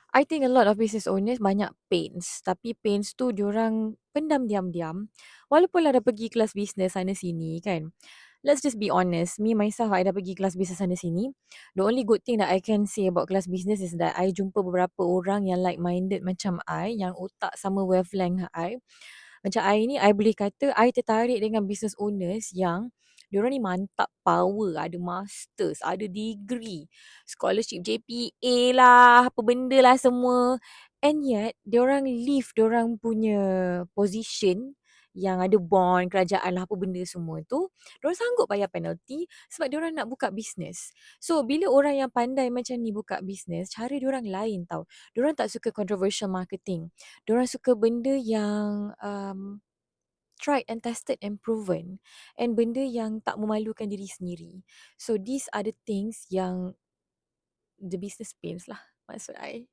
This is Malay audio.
I think a lot of business owners banyak pains, tapi pains tu diorang pendam diam-diam. Walaupun lah dah pergi kelas bisnes sana sini kan. Let's just be honest, me myself I dah pergi kelas bisnes sana sini. The only good thing that I can say about kelas bisnes is that I jumpa beberapa orang yang like-minded macam I, yang otak sama wavelength I. Macam I ni, I boleh kata I tertarik dengan business owners yang diorang ni mantap power, ada masters, ada degree, scholarship JPA lah, apa benda lah semua. And yet, diorang leave diorang punya position yang ada bond, kerajaan lah, apa benda semua tu. Diorang sanggup bayar penalty sebab diorang nak buka bisnes. So, bila orang yang pandai macam ni buka bisnes, cara diorang lain tau. Diorang tak suka controversial marketing. Diorang suka benda yang tried and tested and proven, and benda yang tak memalukan diri sendiri. So these are the things yang the business pains lah, maksud I.